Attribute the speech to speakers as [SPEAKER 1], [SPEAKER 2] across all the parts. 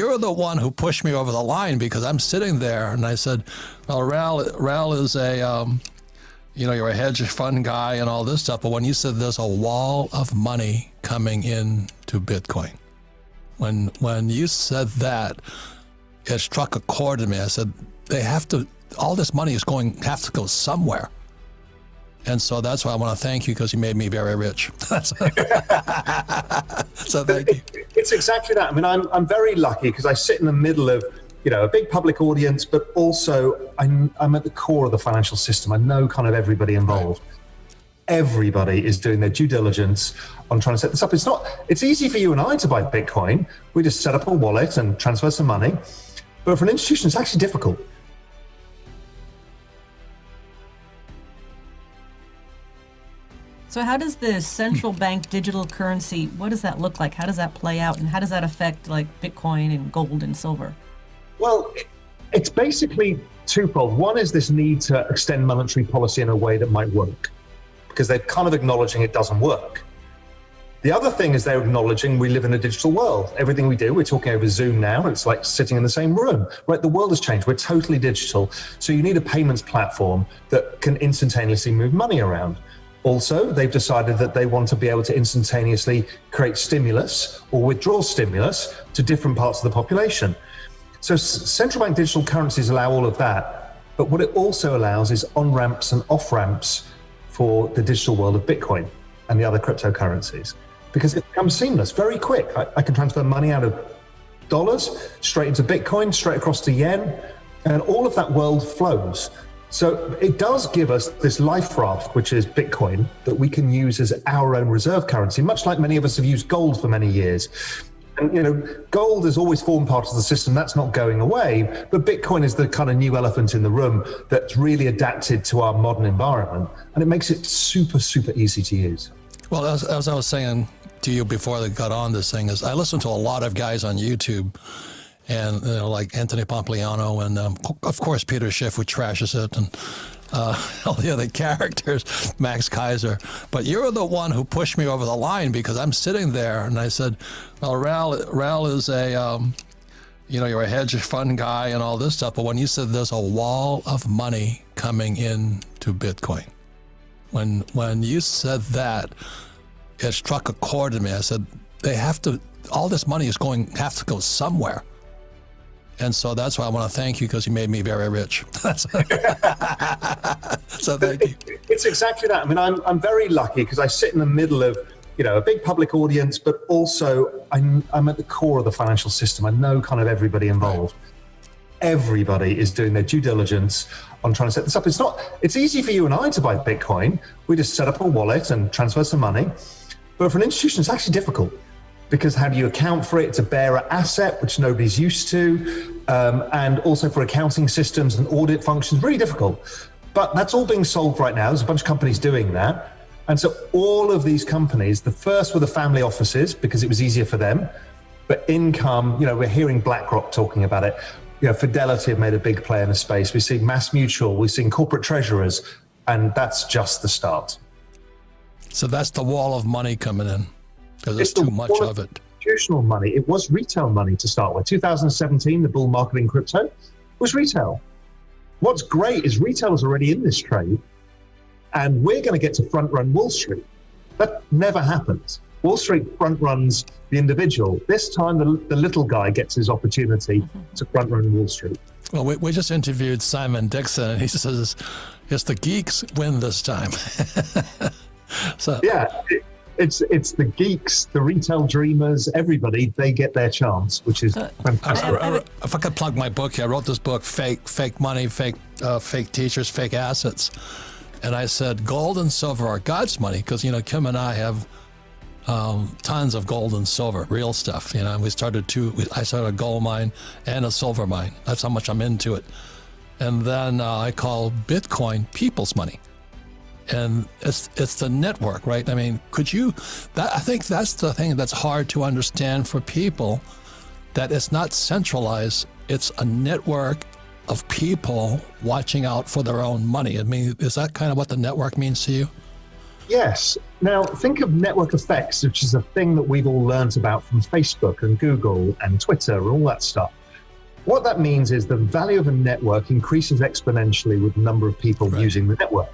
[SPEAKER 1] you're the one who pushed me over the line, because I'm sitting there and I said, well, Raoul is you're a hedge fund guy and all this stuff. But when you said there's a wall of money coming in to Bitcoin, when you said that, it struck a chord in me. I said, all this money is have to go somewhere. And so that's why I want to thank you, because you made me very rich. So thank you.
[SPEAKER 2] It's exactly that. I mean, I'm very lucky because I sit in the middle of, a big public audience, but also I'm at the core of the financial system. I know kind of everybody involved. Right. Everybody is doing their due diligence on trying to set this up. It's easy for you and I to buy Bitcoin. We just set up a wallet and transfer some money. But for an institution, it's actually difficult.
[SPEAKER 3] So how does the central bank digital currency, what does that look like? How does that play out? And how does that affect like Bitcoin and gold and silver?
[SPEAKER 2] Well, it's basically twofold. One is this need to extend monetary policy in a way that might work, because they're kind of acknowledging it doesn't work. The other thing is they're acknowledging we live in a digital world. Everything we do, we're talking over Zoom now, and it's like sitting in the same room, right? The world has changed. We're totally digital. So you need a payments platform that can instantaneously move money around. Also, they've decided that they want to be able to instantaneously create stimulus or withdraw stimulus to different parts of the population. So central bank digital currencies allow all of that. But what it also allows is on-ramps and off-ramps for the digital world of Bitcoin and the other cryptocurrencies, because it becomes seamless, very quick. I can transfer money out of dollars straight into Bitcoin, straight across to yen, and all of that world flows. So it does give us this life raft, which is Bitcoin, that we can use as our own reserve currency, much like many of us have used gold for many years. And, gold has always formed part of the system. That's not going away. But Bitcoin is the kind of new elephant in the room that's really adapted to our modern environment. And it makes it super, super easy to use.
[SPEAKER 1] Well, as I was saying to you before they got on this thing, is I listen to a lot of guys on YouTube, and like Anthony Pompliano, and of course Peter Schiff, who trashes it, and all the other characters, Max Kaiser. But you're the one who pushed me over the line, because I'm sitting there and I said, well, Raoul is you're a hedge fund guy and all this stuff. But when you said there's a wall of money coming in to Bitcoin, when you said that, it struck a chord in me. I said, all this money is have to go somewhere. And so that's why I want to thank you, because you made me very rich. So thank you.
[SPEAKER 2] It's exactly that. I mean, I'm very lucky because I sit in the middle of, a big public audience, but also I'm at the core of the financial system. I know kind of everybody involved. Right. Everybody is doing their due diligence on trying to set this up. It's easy for you and I to buy Bitcoin. We just set up a wallet and transfer some money. But for an institution, it's actually difficult. Because how do you account for it? It's a bearer asset, which nobody's used to. And also for accounting systems and audit functions, really difficult. But that's all being solved right now. There's a bunch of companies doing that. And so all of these companies, the first were the family offices, because it was easier for them. But income, we're hearing BlackRock talking about it. Fidelity have made a big play in the space. We're seeing Mass Mutual, we're seeing corporate treasurers, and that's just the start.
[SPEAKER 1] So that's the wall of money coming in. Because there's too much of it.
[SPEAKER 2] Institutional money. It was retail money to start with. 2017, the bull market in crypto was retail. What's great is retail is already in this trade, and we're going to get to front run Wall Street. That never happens. Wall Street front runs the individual. This time, the little guy gets his opportunity to front run Wall Street.
[SPEAKER 1] Well, we just interviewed Simon Dixon, and he says it's the geeks win this time. So
[SPEAKER 2] yeah. It's the geeks, the retail dreamers, everybody, they get their chance, which is fantastic.
[SPEAKER 1] If I could plug my book here, I wrote this book, Fake Money, Fake Teachers, Fake Assets. And I said, gold and silver are God's money, because, Kim and I have tons of gold and silver, real stuff. I started a gold mine and a silver mine. That's how much I'm into it. And then I call Bitcoin people's money. And it's the network, right? I mean, I think that's the thing that's hard to understand for people, that it's not centralized. It's a network of people watching out for their own money. I mean, is that kind of what the network means to you?
[SPEAKER 2] Yes. Now, think of network effects, which is a thing that we've all learned about from Facebook and Google and Twitter and all that stuff. What that means is the value of a network increases exponentially with the number of people using the network.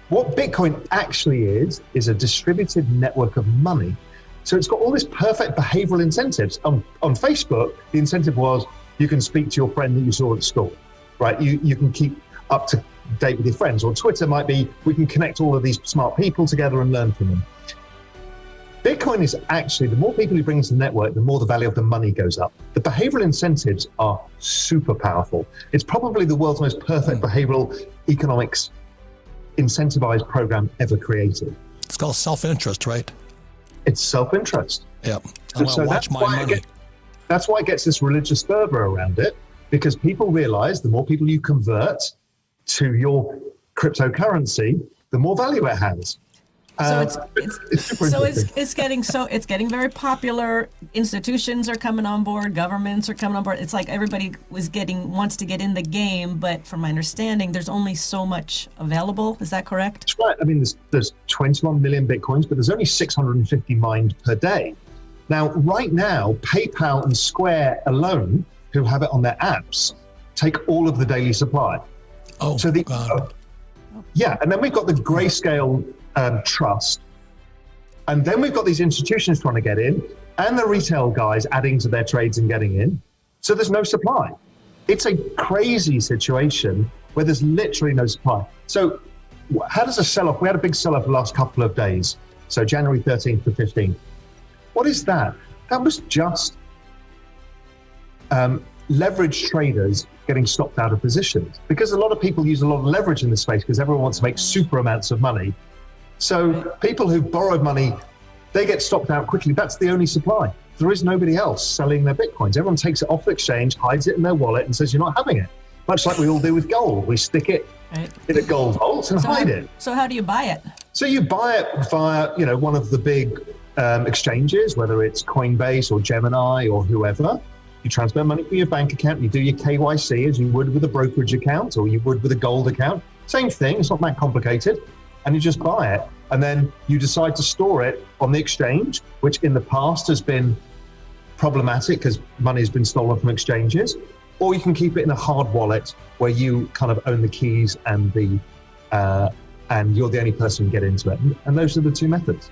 [SPEAKER 2] What Bitcoin actually is a distributed network of money. So it's got all this perfect behavioral incentives. On Facebook, the incentive was you can speak to your friend that you saw at school, right? You can keep up to date with your friends. Or Twitter might be, we can connect all of these smart people together and learn from them. Bitcoin is actually, the more people you bring into the network, the more the value of the money goes up. The behavioral incentives are super powerful. It's probably the world's most perfect behavioral economics incentivized program ever created.
[SPEAKER 1] It's called self-interest, right?
[SPEAKER 2] It's self-interest.
[SPEAKER 1] Yep. I want to watch my money.
[SPEAKER 2] That's why it gets this religious fervor around it, because people realize the more people you convert to your cryptocurrency, the more value it has.
[SPEAKER 3] It's getting very popular. Institutions are coming on board. Governments are coming on board. It's like everybody wants to get in the game. But from my understanding, there's only so much available. Is that correct?
[SPEAKER 2] That's right. I mean, there's 21 million Bitcoins, but there's only 650 mined per day. Now, right now, PayPal and Square alone, who have it on their apps, take all of the daily supply.
[SPEAKER 1] Oh,
[SPEAKER 2] so yeah, and then we've got the Grayscale trust, and then we've got these institutions trying to get in, and the retail guys adding to their trades and getting in. So there's no supply. It's a crazy situation where there's literally no supply. So how does a sell-off? We had a big sell-off the last couple of days. So January 13th to 15th. What is that? That was just leverage traders getting stopped out of positions, because a lot of people use a lot of leverage in this space because everyone wants to make super amounts of money. So people who borrowed money, they get stopped out quickly. That's the only supply. There is nobody else selling their Bitcoins. Everyone takes it off the exchange, hides it in their wallet and says, you're not having it. Much like we all do with gold. We stick it in a gold vault and hide it.
[SPEAKER 3] So how do you buy it?
[SPEAKER 2] So you buy it via, one of the big exchanges, whether it's Coinbase or Gemini or whoever. You transfer money from your bank account. You do your KYC as you would with a brokerage account or you would with a gold account. Same thing. It's not that complicated. And you just buy it. And then you decide to store it on the exchange, which in the past has been problematic because money has been stolen from exchanges. Or you can keep it in a hard wallet where you kind of own the keys and and you're the only person who can get into it. And those are the two methods.